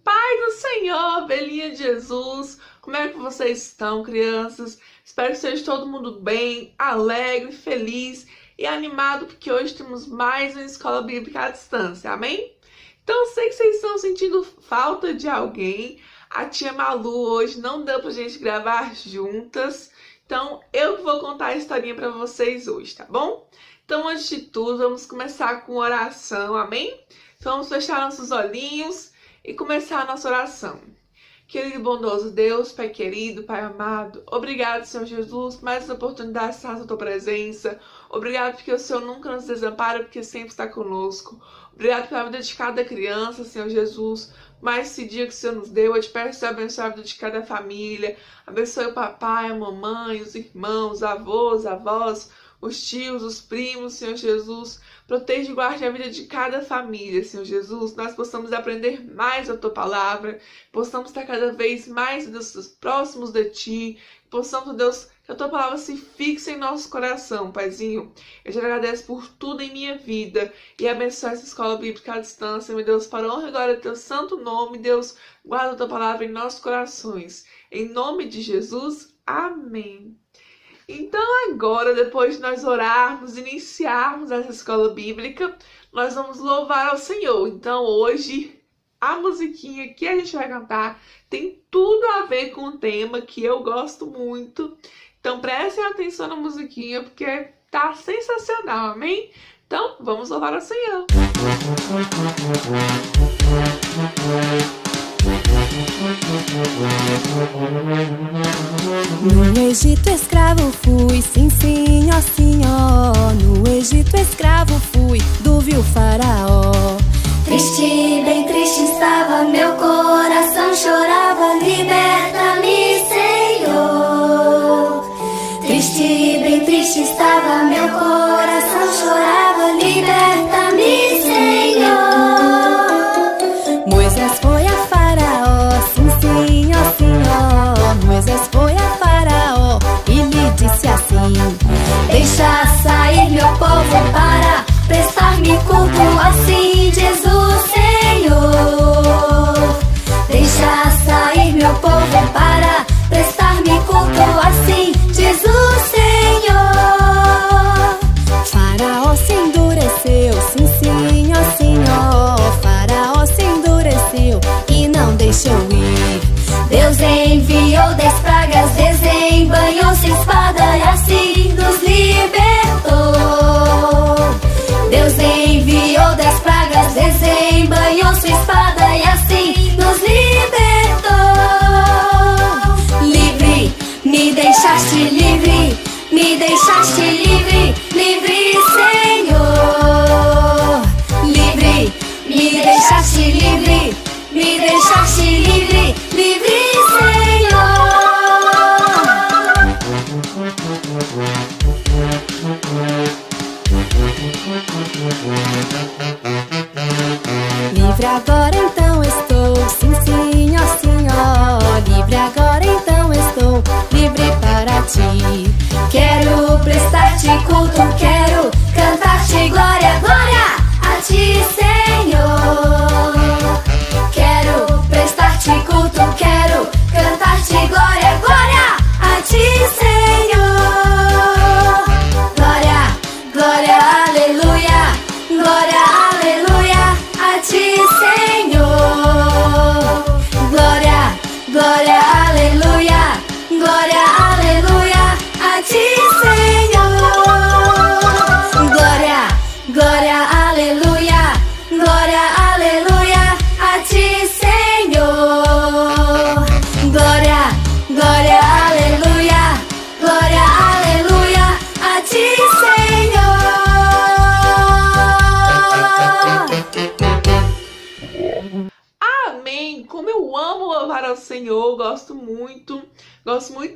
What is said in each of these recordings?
Paz do Senhor, velhinha de Jesus, como é que vocês estão, crianças? Espero que esteja todo mundo bem, alegre, feliz e animado, porque hoje temos mais uma escola bíblica à distância, amém? Então eu sei que vocês estão sentindo falta de alguém. A tia Malu hoje não deu pra gente gravar juntas, então eu que vou contar a historinha pra vocês hoje, tá bom? Então antes de tudo, vamos começar com oração, amém? Então vamos fechar nossos olhinhos e começar a nossa oração. Querido e bondoso Deus, Pai querido, Pai amado, obrigado, Senhor Jesus, por mais essa oportunidade de estar na tua presença. Obrigado porque o Senhor nunca nos desampara, porque sempre está conosco. Obrigado pela vida de cada criança, Senhor Jesus, mais esse dia que o Senhor nos deu. Eu te peço que abençoe a vida de cada família, abençoe o papai, a mamãe, os irmãos, os avós, avós, os tios, os primos, Senhor Jesus. Proteja e guarde a vida de cada família, Senhor Jesus. Nós possamos aprender mais a Tua Palavra, possamos estar cada vez mais, Deus, próximos de Ti, possamos, Deus, que a Tua Palavra se fixe em nosso coração, Paizinho. Eu te agradeço por tudo em minha vida e abençoe essa escola bíblica à distância, meu Deus, para a honra e glória do Teu santo nome, Deus. Guarda a Tua Palavra em nossos corações. Em nome de Jesus, amém. Então agora, depois de nós orarmos, iniciarmos essa escola bíblica, nós vamos louvar ao Senhor. Então hoje, a musiquinha que a gente vai cantar tem tudo a ver com o tema que eu gosto muito. Então prestem atenção na musiquinha, porque tá sensacional, amém? Então vamos louvar ao Senhor. No Egito escravo fui, sim, sim, ó, sim, ó. No Egito escravo fui, do vil faraó. Triste, bem triste estava, meu coração chorava, liberta-me, Senhor. Triste, bem triste estava, meu coração chorava, liberta-me, Senhor. Moisés foi a Faraó, sim, sim, ó, sim, ó. Moisés foi a Faraó e lhe disse assim: Deixa sair meu povo para prestar-me culto, assim Jesus, Senhor. Deixa sair meu povo para prestar-me culto, assim Jesus, Senhor. Faraó se endureceu, sim, sim, ó, sim, ó. Faraó se endureceu e não deixou ir. Deus enviou 10 pragas, desembanhou-se espada e assim nos libertou. Deus enviou 10 pragas, desembanhou-se espada e assim nos libertou. Livre, me deixaste livre, me deixaste livre, livre, Senhor. Livre, me deixaste livre, me deixaste livre, livre, Senhor. Livre agora então estou, sim, sim, ó, sim, ó. Livre agora então estou, livre para ti. Quero prestar-te culto, quero cantar-te glória, glória a ti, Senhor. Quero prestar-te culto, quero cantar-te glória, glória a ti, Senhor. Glória, glória, aleluia, glória, aleluia a ti, Senhor. Glória, glória, aleluia, glória, aleluia a ti, Senhor. Glória, glória, aleluia, glória, aleluia a ti, Senhor. Glória, glória, aleluia, glória, aleluia a ti, Senhor. Amém! Como eu amo louvar ao Senhor, gosto muito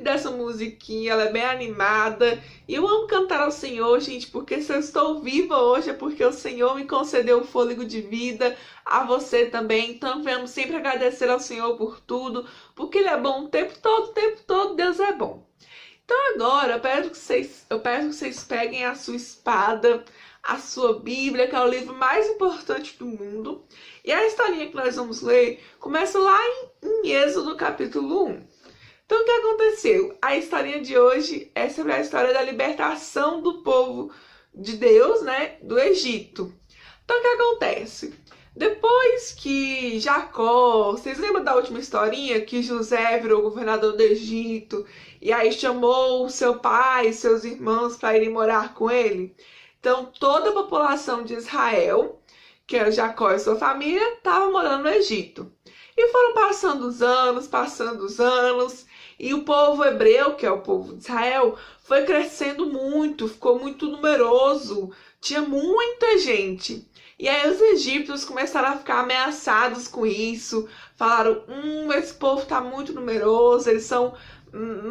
dessa musiquinha, ela é bem animada. E eu amo cantar ao Senhor, gente, porque se eu estou viva hoje é porque o Senhor me concedeu o fôlego de vida, a você também. Então vamos sempre agradecer ao Senhor por tudo, porque Ele é bom o tempo todo, Deus é bom. Então agora eu peço que vocês peguem a sua espada, a sua Bíblia, que é o livro mais importante do mundo. E a historinha que nós vamos ler começa lá em Êxodo capítulo 1. Então o que aconteceu? A historinha de hoje é sobre a história da libertação do povo de Deus, né, do Egito. Então o que acontece? Depois que Jacó, vocês lembram da última historinha que José virou governador do Egito e aí chamou o seu pai e seus irmãos para irem morar com ele? Então toda a população de Israel, que era Jacó e sua família, estava morando no Egito. E foram passando os anos, e o povo hebreu, que é o povo de Israel, foi crescendo muito, ficou muito numeroso, tinha muita gente. E aí os egípcios começaram a ficar ameaçados com isso, falaram, esse povo está muito numeroso, eles são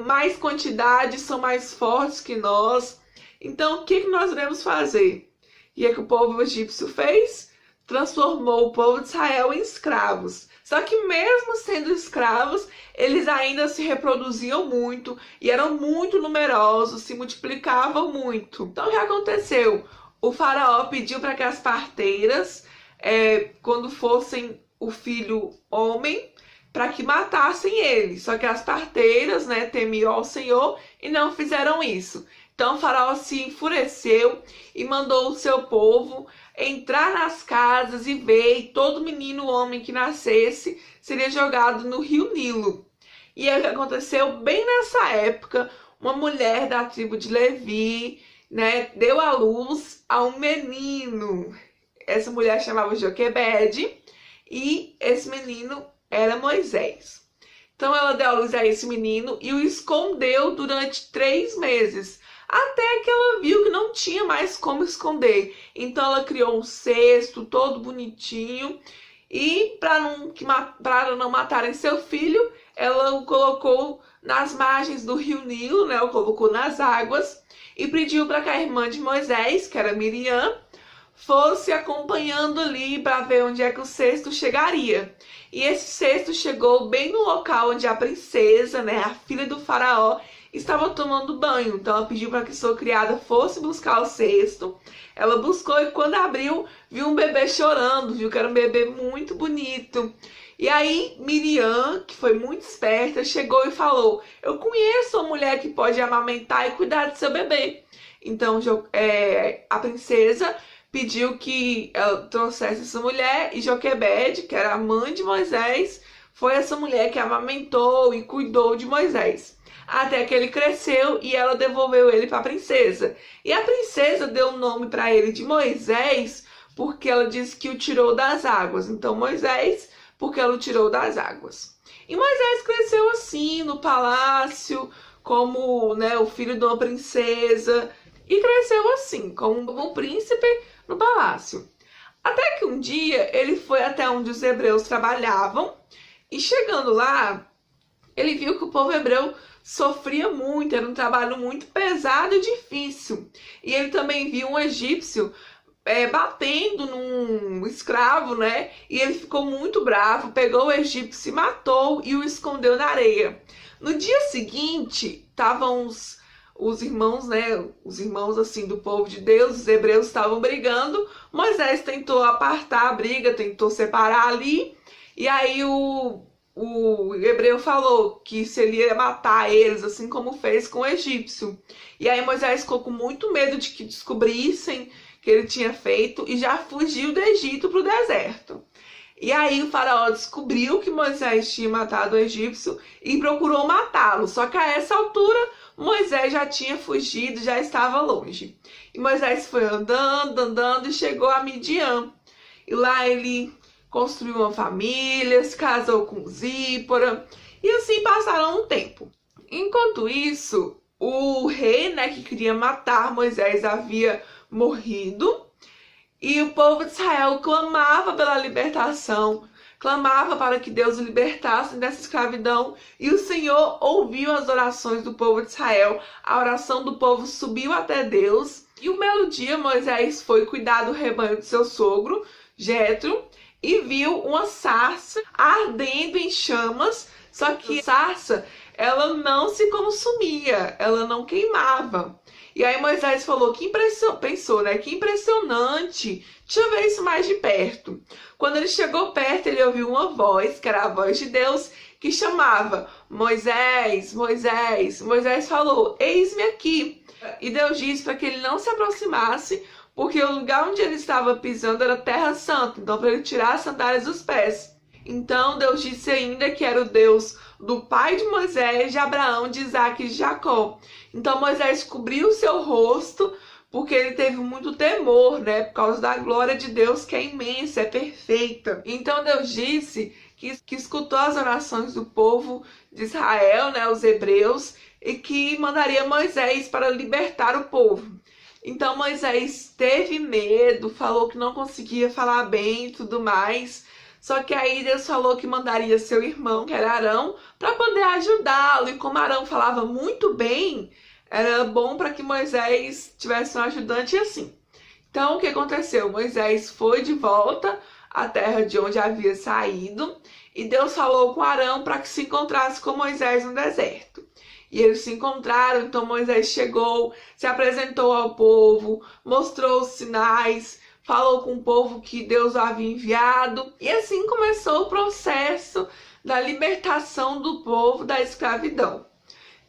mais quantidade, são mais fortes que nós. Então o que nós devemos fazer? E é que o povo egípcio fez? Transformou o povo de Israel em escravos. Só que mesmo sendo escravos, eles ainda se reproduziam muito e eram muito numerosos, se multiplicavam muito. Então o que aconteceu? O faraó pediu para que as parteiras, quando fossem o filho homem, para que matassem ele. Só que as parteiras, né, temiam ao Senhor e não fizeram isso. Então o faraó se enfureceu e mandou o seu povo entrar nas casas e ver, e todo menino homem que nascesse seria jogado no rio Nilo. E aí o que aconteceu? Bem nessa época, uma mulher da tribo de Levi, né, deu à luz a um menino. Essa mulher chamava Joquebede e esse menino era Moisés. Então ela deu à luz a esse menino e o escondeu durante 3 meses, até que ela viu que não tinha mais como esconder. Então ela criou um cesto todo bonitinho e para não matarem seu filho, ela o colocou nas margens do rio Nilo, né, o colocou nas águas e pediu para que a irmã de Moisés, que era Miriam, fosse acompanhando ali para ver onde é que o cesto chegaria. E esse cesto chegou bem no local onde a princesa, né, a filha do faraó, estava tomando banho. Então ela pediu para que sua criada fosse buscar o cesto. Ela buscou e quando abriu, viu um bebê chorando, viu que era um bebê muito bonito. E aí Miriam, que foi muito esperta, chegou e falou, eu conheço uma mulher que pode amamentar e cuidar do seu bebê. Então a princesa pediu que ela trouxesse essa mulher e Joquebede, que era a mãe de Moisés, foi essa mulher que amamentou e cuidou de Moisés. Até que ele cresceu e ela devolveu ele para a princesa. E a princesa deu o nome para ele de Moisés porque ela disse que o tirou das águas. Então Moisés, porque ela o tirou das águas. E Moisés cresceu assim no palácio, como, né, o filho de uma princesa. E cresceu assim, como um príncipe no palácio. Até que um dia ele foi até onde os hebreus trabalhavam. E chegando lá, ele viu que o povo hebreu sofria muito, era um trabalho muito pesado e difícil. E ele também viu um egípcio batendo num escravo, né? E ele ficou muito bravo, pegou o egípcio, matou e o escondeu na areia. No dia seguinte, estavam os irmãos, né? Os irmãos assim do povo de Deus, os hebreus estavam brigando. Moisés tentou apartar a briga, tentou separar ali. E aí o hebreu falou que se ele ia matar eles, assim como fez com o egípcio. E aí Moisés ficou com muito medo de que descobrissem que ele tinha feito e já fugiu do Egito para o deserto. E aí o faraó descobriu que Moisés tinha matado o egípcio e procurou matá-lo. Só que a essa altura Moisés já tinha fugido, já estava longe. E Moisés foi andando e chegou a Midian. E lá ele construiu uma família, se casou com Zípora e assim passaram um tempo. Enquanto isso, o rei, né, que queria matar Moisés havia morrido e o povo de Israel clamava pela libertação, clamava para que Deus o libertasse dessa escravidão e o Senhor ouviu as orações do povo de Israel. A oração do povo subiu até Deus e um belo dia Moisés foi cuidar do rebanho de seu sogro, Jetro, e viu uma sarça ardendo em chamas, só que a sarça ela não se consumia, ela não queimava. E aí Moisés falou, pensou, né? Que impressionante, deixa eu ver isso mais de perto. Quando ele chegou perto, ele ouviu uma voz, que era a voz de Deus, que chamava, Moisés, Moisés. Moisés falou, eis-me aqui. E Deus disse para que ele não se aproximasse, porque o lugar onde ele estava pisando era terra santa, então para ele tirar as sandálias dos pés. Então Deus disse ainda que era o Deus do pai de Moisés, de Abraão, de Isaac e de Jacó. Então Moisés cobriu o seu rosto, porque ele teve muito temor, né? Por causa da glória de Deus, que é imensa, é perfeita. Então Deus disse que escutou as orações do povo de Israel, né? Os hebreus, e que mandaria Moisés para libertar o povo. Então Moisés teve medo, falou que não conseguia falar bem e tudo mais. Só que aí Deus falou que mandaria seu irmão, que era Arão, para poder ajudá-lo. E como Arão falava muito bem, era bom para que Moisés tivesse um ajudante assim. Então o que aconteceu? Moisés foi de volta à terra de onde havia saído. E Deus falou com Arão para que se encontrasse com Moisés no deserto. E eles se encontraram, então Moisés chegou, se apresentou ao povo, mostrou os sinais, falou com o povo que Deus o havia enviado. E assim começou o processo da libertação do povo da escravidão.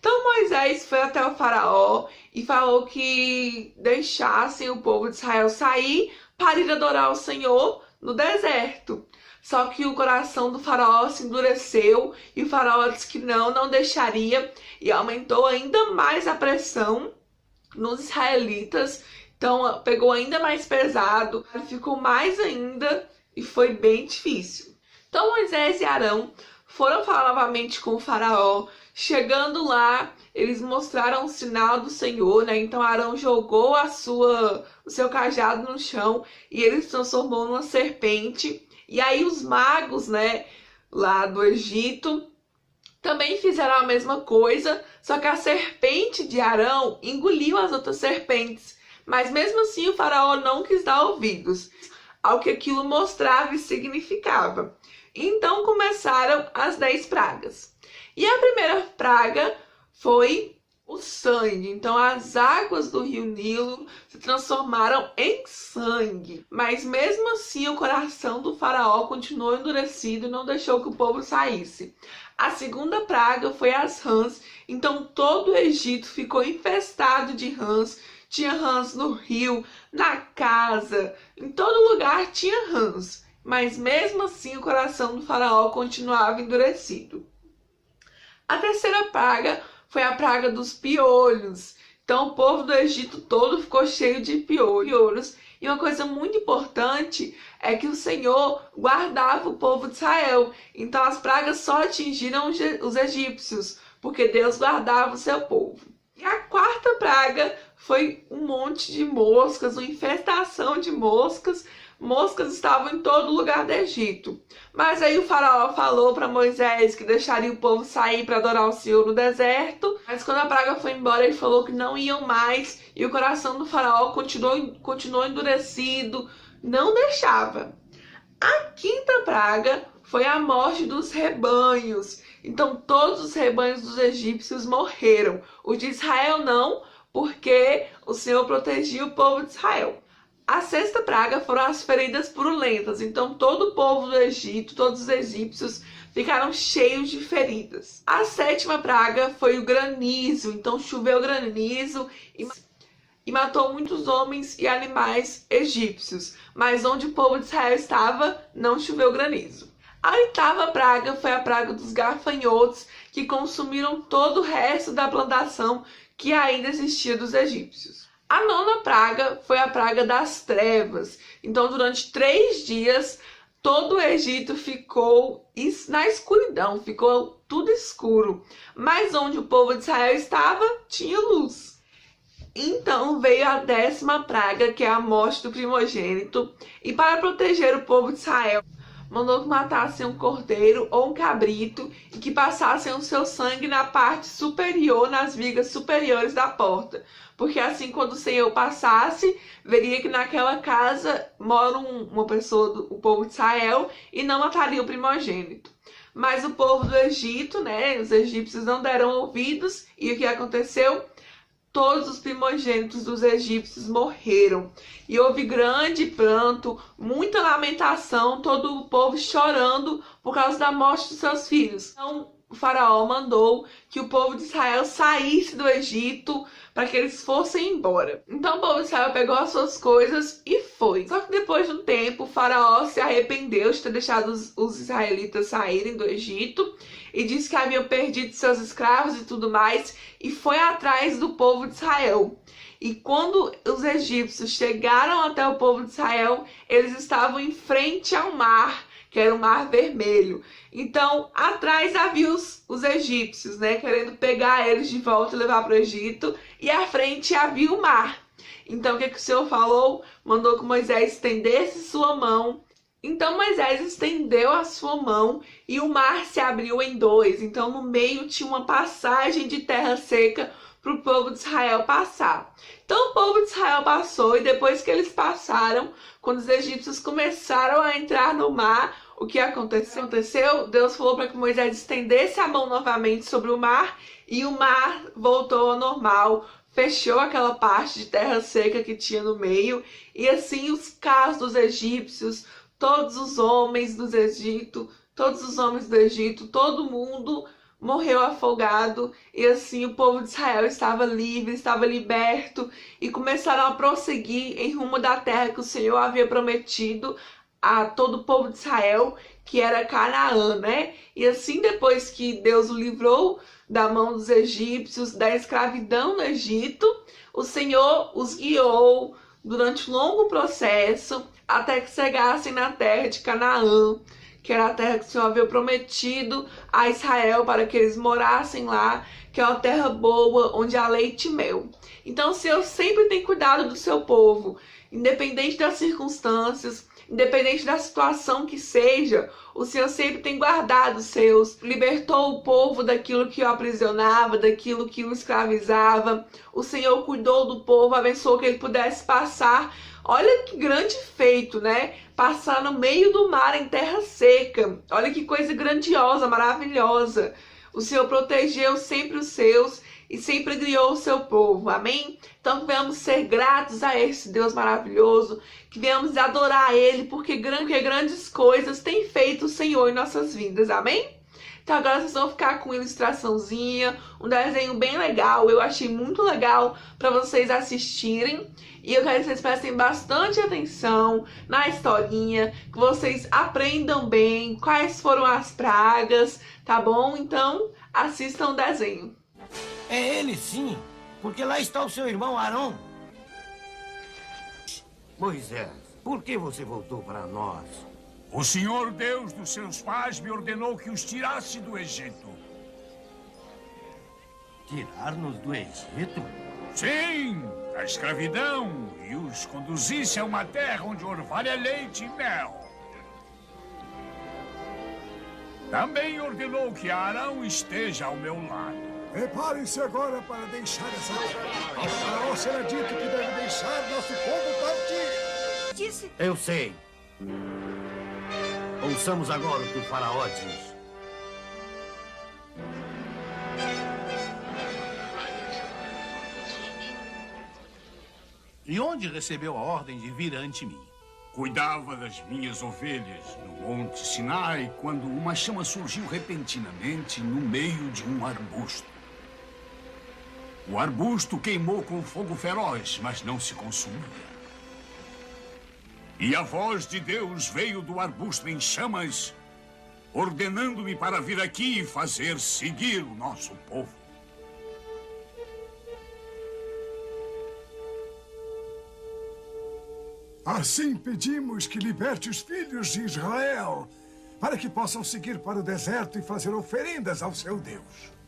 Então Moisés foi até o faraó e falou que deixassem o povo de Israel sair para ir adorar o Senhor no deserto. Só que o coração do faraó se endureceu e o faraó disse que não deixaria, e aumentou ainda mais a pressão nos israelitas. Então pegou ainda mais pesado, ficou mais ainda e foi bem difícil. Então Moisés e Arão foram falar novamente com o faraó. Chegando lá, eles mostraram o sinal do Senhor, né? Então Arão jogou o seu cajado no chão e ele se transformou numa serpente. E aí os magos, né, lá do Egito, também fizeram a mesma coisa, só que a serpente de Arão engoliu as outras serpentes. Mas mesmo assim o faraó não quis dar ouvidos ao que aquilo mostrava e significava. Então começaram as 10 pragas. E a primeira praga foi o sangue. Então as águas do rio Nilo se transformaram em sangue. Mas mesmo assim o coração do faraó continuou endurecido e não deixou que o povo saísse. A segunda praga foi as rãs. Então todo o Egito ficou infestado de rãs. Tinha rãs no rio, na casa, em todo lugar tinha rãs. Mas mesmo assim o coração do faraó continuava endurecido. A terceira praga foi a praga dos piolhos. Então o povo do Egito todo ficou cheio de piolhos. E uma coisa muito importante é que o Senhor guardava o povo de Israel. Então as pragas só atingiram os egípcios, porque Deus guardava o seu povo. E a quarta praga foi um monte de moscas, uma infestação de moscas. Moscas estavam em todo lugar do Egito. Mas aí o faraó falou para Moisés que deixaria o povo sair para adorar o Senhor no deserto. Mas quando a praga foi embora, ele falou que não iam mais. E o coração do faraó continuou endurecido, não deixava. A quinta praga foi a morte dos rebanhos. Então todos os rebanhos dos egípcios morreram. Os de Israel não, porque o Senhor protegia o povo de Israel. A sexta praga foram as feridas purulentas. Então todo o povo do Egito, todos os egípcios, ficaram cheios de feridas. A sétima praga foi o granizo. Então choveu granizo e matou muitos homens e animais egípcios. Mas onde o povo de Israel estava, não choveu granizo. A oitava praga foi a praga dos gafanhotos, que consumiram todo o resto da plantação que ainda existia dos egípcios. A nona praga foi a praga das trevas. Então, durante 3 dias, todo o Egito ficou na escuridão, ficou tudo escuro. Mas onde o povo de Israel estava, tinha luz. Então veio a 10ª praga, que é a morte do primogênito. E para proteger o povo de Israel, mandou que matassem um cordeiro ou um cabrito e que passassem o seu sangue na parte superior, nas vigas superiores da porta. Porque assim, quando o Senhor passasse, veria que naquela casa mora uma pessoa do povo de Israel e não mataria o primogênito. Mas o povo do Egito, né, os egípcios não deram ouvidos, e o que aconteceu? Todos os primogênitos dos egípcios morreram. E houve grande pranto, muita lamentação, todo o povo chorando por causa da morte dos seus filhos. Então, o faraó mandou que o povo de Israel saísse do Egito para que eles fossem embora. Então o povo de Israel pegou as suas coisas e foi. Só que depois de um tempo, o faraó se arrependeu de ter deixado os israelitas saírem do Egito e disse que haviam perdido seus escravos e tudo mais, e foi atrás do povo de Israel. E quando os egípcios chegaram até o povo de Israel, eles estavam em frente ao mar, que era o Mar Vermelho. Então, atrás havia os egípcios, né, querendo pegar eles de volta e levar para o Egito, e à frente havia o mar. Então, o que o Senhor falou? Mandou que Moisés estendesse sua mão. Então, Moisés estendeu a sua mão e o mar se abriu em dois. Então, no meio tinha uma passagem de terra seca para o povo de Israel passar. Então, o povo de Israel passou, e depois que eles passaram, quando os egípcios começaram a entrar no mar, o que aconteceu? Deus falou para que Moisés estendesse a mão novamente sobre o mar, e o mar voltou ao normal, fechou aquela parte de terra seca que tinha no meio, e assim os carros dos egípcios, todos os homens do Egito, todo mundo morreu afogado, e assim o povo de Israel estava livre, estava liberto, e começaram a prosseguir em rumo da terra que o Senhor havia prometido a todo o povo de Israel, que era Canaã, né? E assim, depois que Deus o livrou da mão dos egípcios, da escravidão no Egito, o Senhor os guiou durante um longo processo até que chegassem na terra de Canaã, que era a terra que o Senhor havia prometido a Israel para que eles morassem lá, que é uma terra boa, onde há leite e mel. Então o Senhor sempre tem cuidado do seu povo, independente das circunstâncias, independente da situação que seja, o Senhor sempre tem guardado os seus, libertou o povo daquilo que o aprisionava, daquilo que o escravizava. O Senhor cuidou do povo, abençoou que ele pudesse passar. Olha que grande feito, né? Passar no meio do mar em terra seca. Olha que coisa grandiosa, maravilhosa. O Senhor protegeu sempre os seus e sempre guiou o seu povo, amém? Então que venhamos ser gratos a esse Deus maravilhoso, que venhamos adorar a Ele, porque grandes coisas tem feito o Senhor em nossas vidas, amém? Então agora vocês vão ficar com uma ilustraçãozinha, um desenho bem legal, eu achei muito legal para vocês assistirem. E eu quero que vocês prestem bastante atenção na historinha, que vocês aprendam bem quais foram as pragas, tá bom? Então assistam o desenho. É ele, sim, porque lá está o seu irmão Arão. Moisés, por que você voltou para nós? O Senhor Deus dos seus pais me ordenou que os tirasse do Egito. Tirar-nos do Egito? Sim, da escravidão, e os conduzisse a uma terra onde orvalha leite e mel. Também ordenou que Arão esteja ao meu lado. Preparem-se agora para deixar essa terra. Ao faraó será dito que deve deixar nosso povo partir. Disse. Eu sei. Ouçamos agora o que o faraó diz. E onde recebeu a ordem de vir ante mim? Cuidava das minhas ovelhas no Monte Sinai quando uma chama surgiu repentinamente no meio de um arbusto. O arbusto queimou com fogo feroz, mas não se consumia. E a voz de Deus veio do arbusto em chamas, ordenando-me para vir aqui e fazer seguir o nosso povo. Assim pedimos que liberte os filhos de Israel, para que possam seguir para o deserto e fazer oferendas ao seu Deus.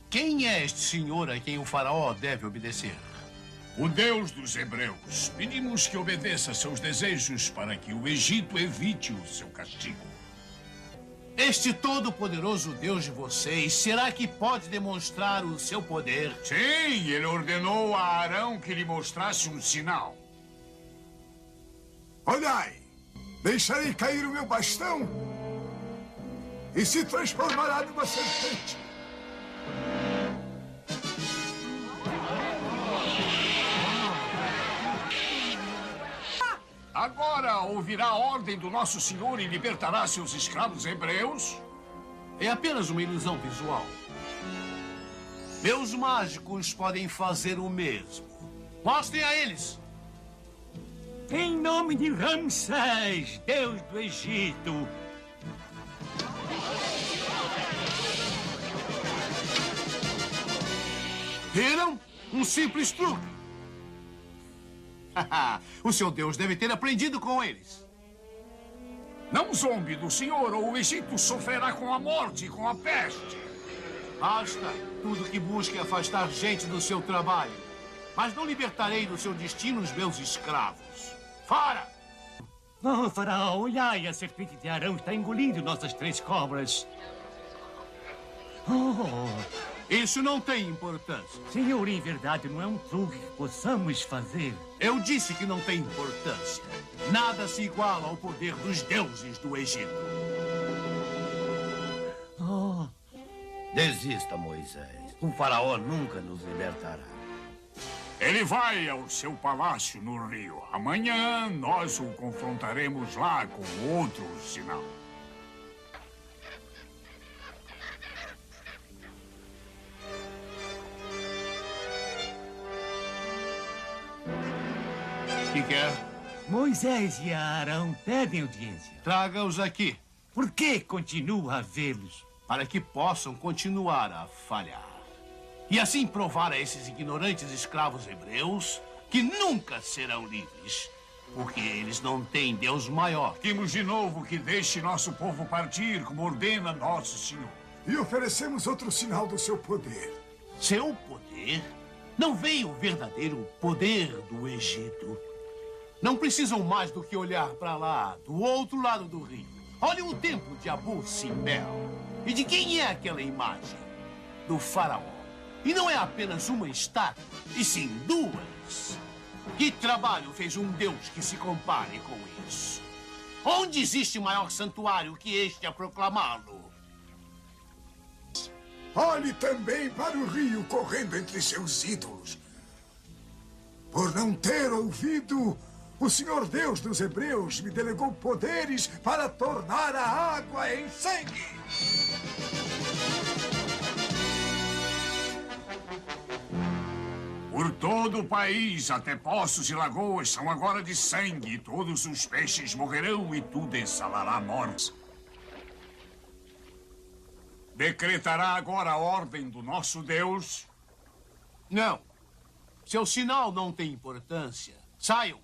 Quem é este senhor a quem o faraó deve obedecer? O Deus dos Hebreus. Pedimos que obedeça seus desejos para que o Egito evite o seu castigo. Este todo-poderoso Deus de vocês, será que pode demonstrar o seu poder? Sim, ele ordenou a Arão que lhe mostrasse um sinal. Olhai, deixarei cair o meu bastão e se transformará numa serpente. Agora ouvirá a ordem do nosso Senhor e libertará seus escravos hebreus? É apenas uma ilusão visual. Meus mágicos podem fazer o mesmo. Mostrem a eles! Em nome de Ramsés, Deus do Egito. Viram? Um simples truque. O seu Deus deve ter aprendido com eles. Não zombe do Senhor, ou o Egito sofrerá com a morte e com a peste. Basta. Tudo que busca é afastar gente do seu trabalho. Mas não libertarei do seu destino os meus escravos. Fora! Oh, faraó, olhai, a serpente de Arão está engolindo nossas 3 cobras. Oh, Isso não tem importância. Senhor, em verdade, não é um truque que possamos fazer. Eu disse que não tem importância. Nada se iguala ao poder dos deuses do Egito. Oh, Desista, Moisés. O faraó nunca nos libertará. Ele vai ao seu palácio no rio. Amanhã nós o confrontaremos lá com outro sinal. O que quer? Moisés e Arão pedem audiência. Traga-os aqui, Por que continua a vê-los? para que possam continuar a falhar. E assim provar a esses ignorantes escravos hebreus que nunca serão livres. Porque eles não têm Deus maior. Pedimos de novo que deixe nosso povo partir, como ordena nosso Senhor. E oferecemos outro sinal do seu poder. Seu poder? Não veio o verdadeiro poder do Egito. Não precisam mais do que olhar para lá, do outro lado do rio. Olhem o templo de Abu Simbel. E de quem é aquela imagem? Do faraó. E não é apenas uma estátua, e sim 2. Que trabalho fez um Deus que se compare com isso? Onde existe maior santuário que este a proclamá-lo? Olhe também para o rio correndo entre seus ídolos. Por não ter ouvido, o Senhor Deus dos Hebreus me delegou poderes para tornar a água em sangue. Por todo o país, até poços e lagoas são agora de sangue. Todos os peixes morrerão e tudo exalará morte. Decretará agora a ordem do nosso Deus. Não. Seu sinal não tem importância. Saiam.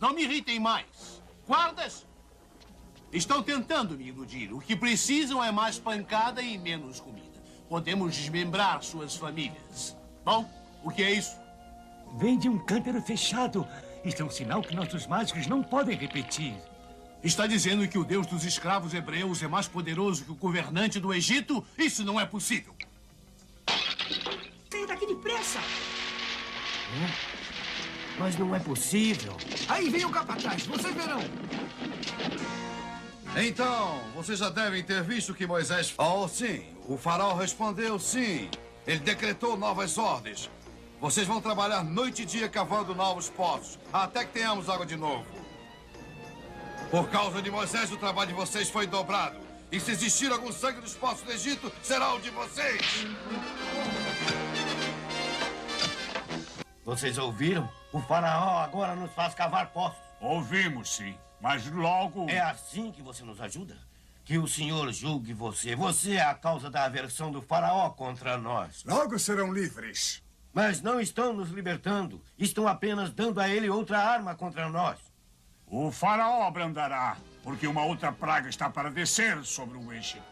Não me irritem mais. Guardas! Estão tentando me iludir. O que precisam é mais pancada e menos comida. Podemos desmembrar suas famílias. Bom, o que é isso? Vem de um cântaro fechado. Isso é um sinal que nossos mágicos não podem repetir. Está dizendo que o Deus dos escravos hebreus é mais poderoso que o governante do Egito? Isso não é possível. Saia daqui depressa! Mas não é possível. Aí vem o capataz, vocês verão! Então, vocês já devem ter visto que Moisés... Oh, sim. O faraó respondeu sim. Ele decretou novas ordens. Vocês vão trabalhar noite e dia cavando novos poços, até que tenhamos água de novo. Por causa de Moisés, o trabalho de vocês foi dobrado. E se existir algum sangue dos poços do Egito, será o de vocês. Vocês ouviram? O faraó agora nos faz cavar poços. Ouvimos, sim. Mas logo... É assim que você nos ajuda? Que o senhor julgue você. Você é a causa da aversão do faraó contra nós. Logo serão livres. Mas não estão nos libertando. Estão apenas dando a ele outra arma contra nós. O faraó abrandará, porque uma outra praga está para descer sobre o Egito.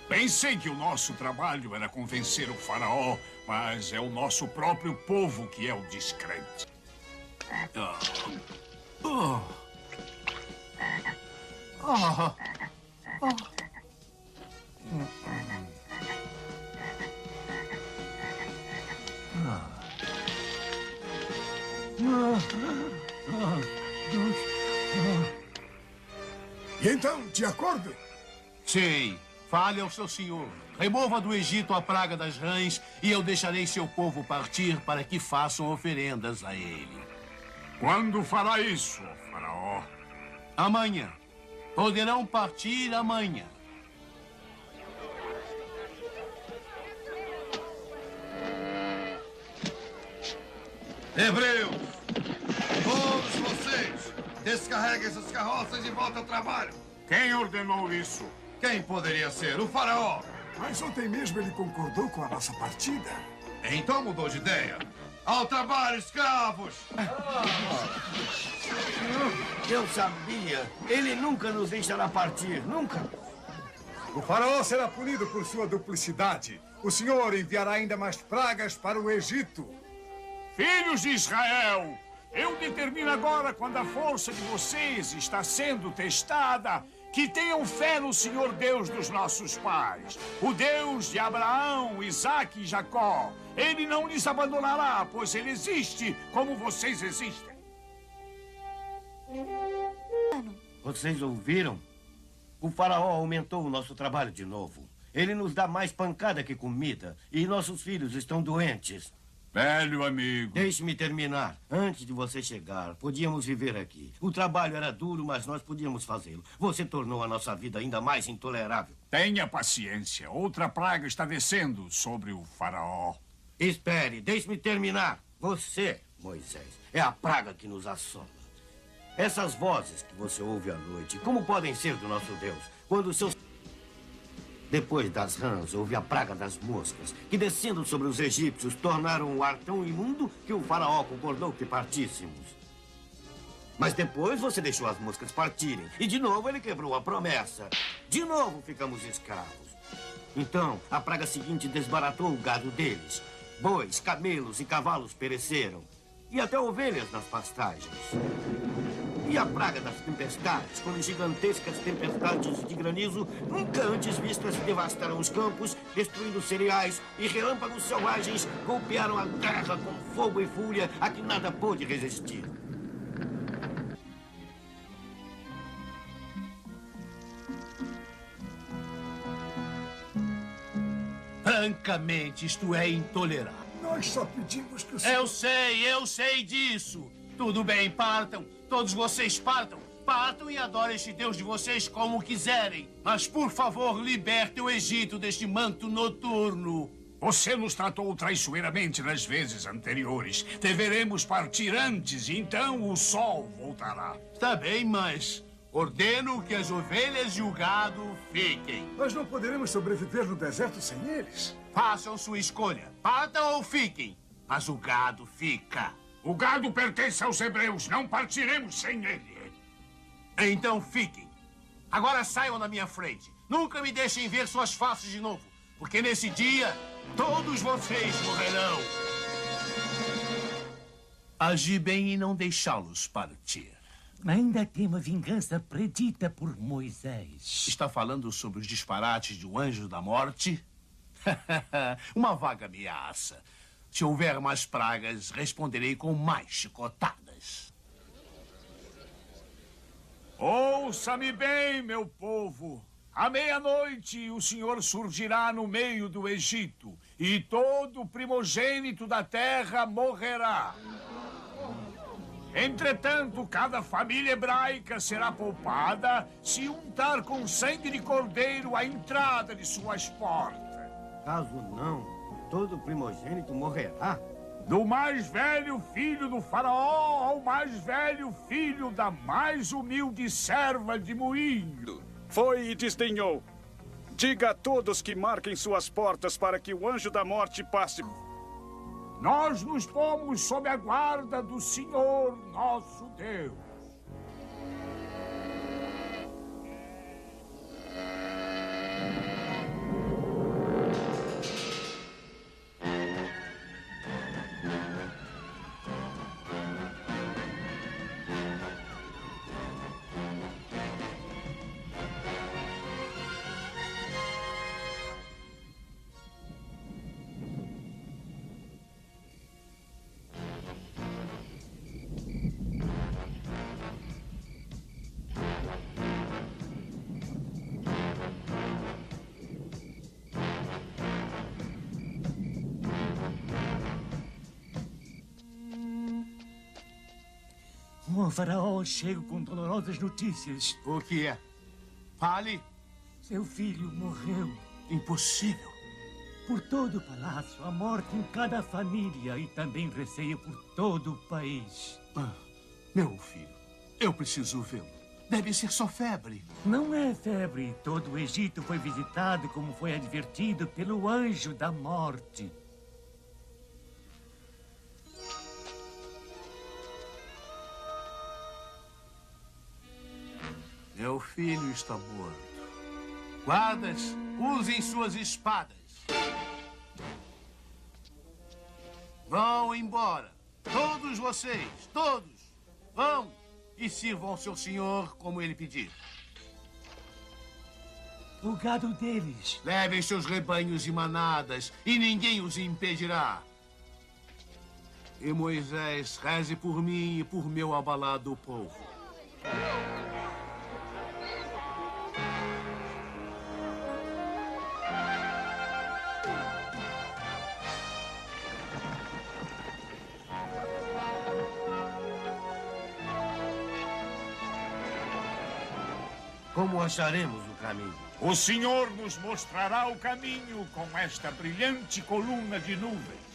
Pensei que o nosso trabalho era convencer o faraó, mas é o nosso próprio povo que é o descrente. E então, de acordo? Sim, fale ao seu senhor. Remova do Egito a praga das rãs e eu deixarei seu povo partir para que façam oferendas a ele. Quando fará isso, ó faraó? Amanhã. Poderão partir amanhã. Hebreus, todos vocês, descarreguem suas carroças e voltem ao trabalho. Quem ordenou isso? Quem poderia ser? O faraó. Mas ontem mesmo ele concordou com a nossa partida. Então mudou de ideia. Ao trabalho, escravos! Eu sabia. Ele nunca nos deixará partir, nunca. O faraó será punido por sua duplicidade. O senhor enviará ainda mais pragas para o Egito. Filhos de Israel, eu determino agora, quando a força de vocês está sendo testada, que tenham fé no Senhor Deus dos nossos pais, o Deus de Abraão, Isaque e Jacó. Ele não lhes abandonará, pois ele existe como vocês existem. Vocês ouviram? O faraó aumentou o nosso trabalho de novo. Ele nos dá mais pancada que comida e nossos filhos estão doentes. Velho amigo. Deixe-me terminar. Antes de você chegar, podíamos viver aqui. O trabalho era duro, mas nós podíamos fazê-lo. Você tornou a nossa vida ainda mais intolerável. Tenha paciência. Outra praga está descendo sobre o faraó. Espere, deixe-me terminar. Você, Moisés, é a praga que nos assola. Essas vozes que você ouve à noite, como podem ser do nosso Deus? Quando seus... Depois das rãs, houve a praga das moscas, que descendo sobre os egípcios, tornaram o ar tão imundo que o faraó concordou que partíssemos. Mas depois você deixou as moscas partirem, e de novo ele quebrou a promessa. De novo ficamos escravos. Então, a praga seguinte desbaratou o gado deles. Bois, camelos e cavalos pereceram, e até ovelhas nas pastagens. E a praga das tempestades, quando gigantescas tempestades de granizo nunca antes vistas devastaram os campos, destruindo cereais, e relâmpagos selvagens golpearam a terra com fogo e fúria a que nada pôde resistir. Francamente, isto é intolerável. Nós só pedimos que o senhor... Eu sei disso. Tudo bem, partam. Todos vocês partam. Partam e adorem este Deus de vocês como quiserem. Mas, por favor, libertem o Egito deste manto noturno. Você nos tratou traiçoeiramente nas vezes anteriores. Deveremos partir antes e então o sol voltará. Está bem, mas ordeno que as ovelhas e o gado fiquem. Nós não poderemos sobreviver no deserto sem eles. Façam sua escolha. Partam ou fiquem. Mas o gado fica. O gado pertence aos hebreus. Não partiremos sem ele. Então fiquem. Agora saiam da minha frente. Nunca me deixem ver suas faces de novo. Porque nesse dia, todos vocês morrerão. Agi bem em não deixá-los partir. Ainda tem uma vingança predita por Moisés. Está falando sobre os disparates de um anjo da morte? Uma vaga ameaça. Se houver mais pragas, responderei com mais chicotadas. Ouça-me bem, meu povo. À meia-noite, o Senhor surgirá no meio do Egito, e todo primogênito da terra morrerá. Entretanto, cada família hebraica será poupada se untar com sangue de cordeiro a entrada de suas portas. Caso não, todo primogênito morrerá. Do mais velho filho do faraó ao mais velho filho da mais humilde serva de moinho. Foi e desdenhou. Diga a todos que marquem suas portas para que o anjo da morte passe. Nós nos pomos sob a guarda do Senhor, nosso Deus. Ó faraó, chego com dolorosas notícias. O que é? Fale. Seu filho morreu. Impossível. Por todo o palácio, a morte em cada família e também receio por todo o país. Meu filho, eu preciso vê-lo. Deve ser só febre. Não é febre. Todo o Egito foi visitado como foi advertido pelo anjo da morte. Meu filho está morto. Guardas, usem suas espadas. Vão embora. Todos vocês, todos. Vão e sirvam ao seu senhor como ele pedir. O gado deles. Levem seus rebanhos e manadas e ninguém os impedirá. E Moisés, reze por mim e por meu abalado povo. Como acharemos o caminho? O Senhor nos mostrará o caminho com esta brilhante coluna de nuvens.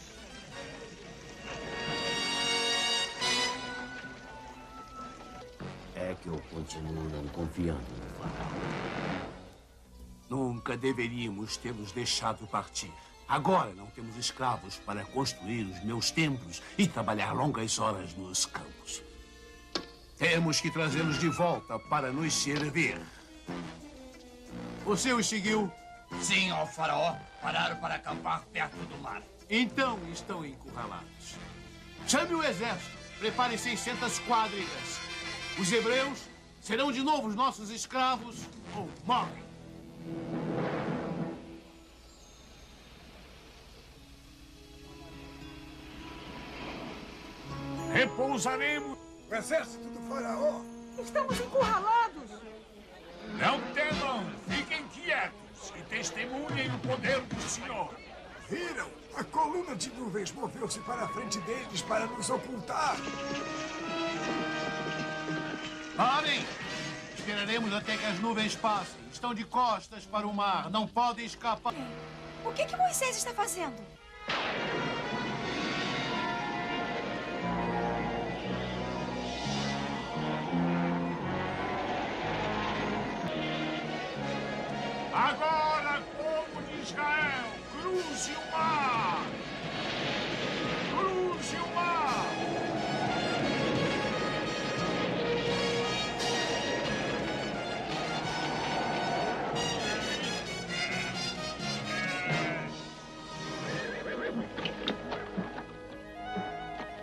É que eu continuo não confiando no faraó. Nunca deveríamos tê-los deixado partir. Agora não temos escravos para construir os meus templos e trabalhar longas horas nos campos. Temos que trazê-los de volta para nos servir. Você os seguiu? Sim, ó faraó. Pararam para acampar perto do mar. Então estão encurralados. Chame o exército. Prepare 600 quadrigas. Os hebreus serão de novo os nossos escravos ou morrem. Repousaremos. O exército do faraó. Estamos encurralados. Não temam, fiquem quietos e testemunhem o poder do Senhor. Viram? A coluna de nuvens moveu-se para a frente deles para nos ocultar. Parem! Esperaremos até que as nuvens passem. Estão de costas para o mar. Não podem escapar. O que Moisés está fazendo? Agora, povo de Israel, cruze o mar! Cruze o mar!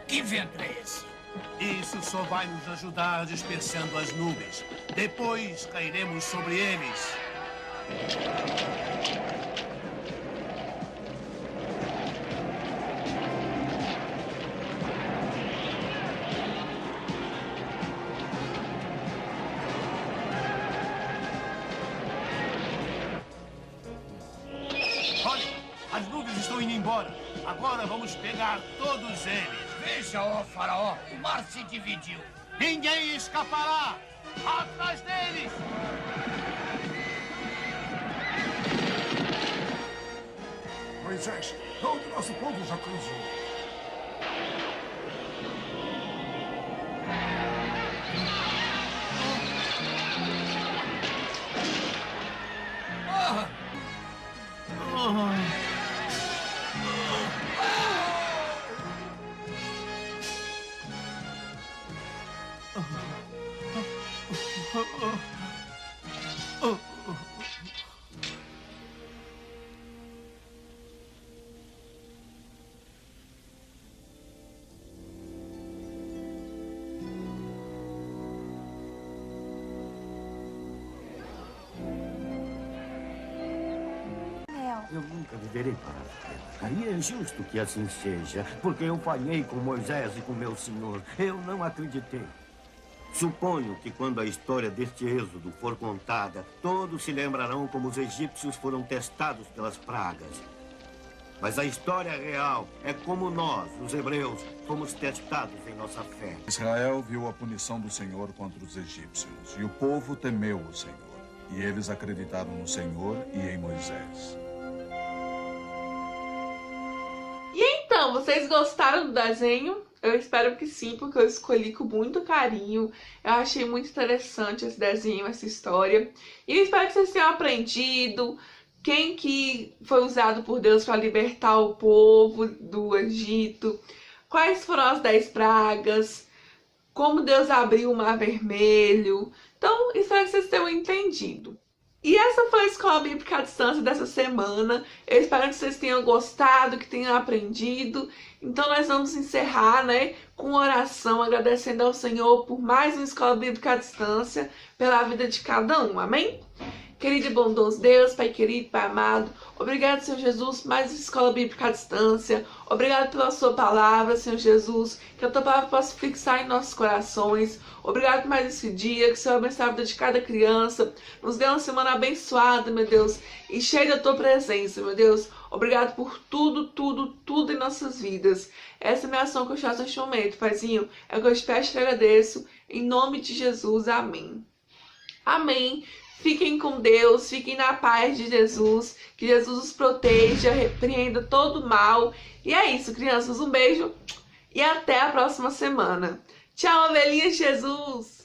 Que vento é esse? Isso só vai nos ajudar dispersando as nuvens. Depois cairemos sobre eles. Olha, as nuvens estão indo embora. Agora vamos pegar todos eles. Veja, ó faraó, o mar se dividiu. Ninguém escapará! Atrás deles! Moisés, todo o nosso povo já cruzou. Eu nunca viverei para a terra. E é justo que assim seja, porque eu falhei com Moisés e com meu senhor. Eu não acreditei. Suponho que quando a história deste êxodo for contada, todos se lembrarão como os egípcios foram testados pelas pragas. Mas a história real é como nós, os hebreus, fomos testados em nossa fé. Israel viu a punição do Senhor contra os egípcios, e o povo temeu o Senhor. E eles acreditaram no Senhor e em Moisés. E então, vocês gostaram do desenho? Eu espero que sim, porque eu escolhi com muito carinho. Eu achei muito interessante esse desenho, essa história. E eu espero que vocês tenham aprendido quem que foi usado por Deus para libertar o povo do Egito, quais foram as 10 pragas, como Deus abriu o Mar Vermelho. Então, espero que vocês tenham entendido. E essa foi a Escola Bíblica à Distância dessa semana. Eu espero que vocês tenham gostado, que tenham aprendido. Então nós vamos encerrar, né, com oração, agradecendo ao Senhor por mais uma Escola Bíblica à Distância, pela vida de cada um. Amém? Querido e bondoso Deus, Pai querido, Pai amado, obrigado, Senhor Jesus, por mais uma Escola Bíblica à Distância. Obrigado pela sua palavra, Senhor Jesus, que a tua palavra possa fixar em nossos corações. Obrigado por mais esse dia, que o Senhor abençoe a vida de cada criança. Nos dê uma semana abençoada, meu Deus, e cheia da tua presença, meu Deus. Obrigado por tudo em nossas vidas. Essa é a minha ação que eu faço neste momento, Paizinho. É o que eu te peço e te agradeço. Em nome de Jesus, amém. Amém. Fiquem com Deus, fiquem na paz de Jesus, que Jesus os proteja, repreenda todo o mal. E é isso, crianças, um beijo e até a próxima semana. Tchau, ovelhinha de Jesus!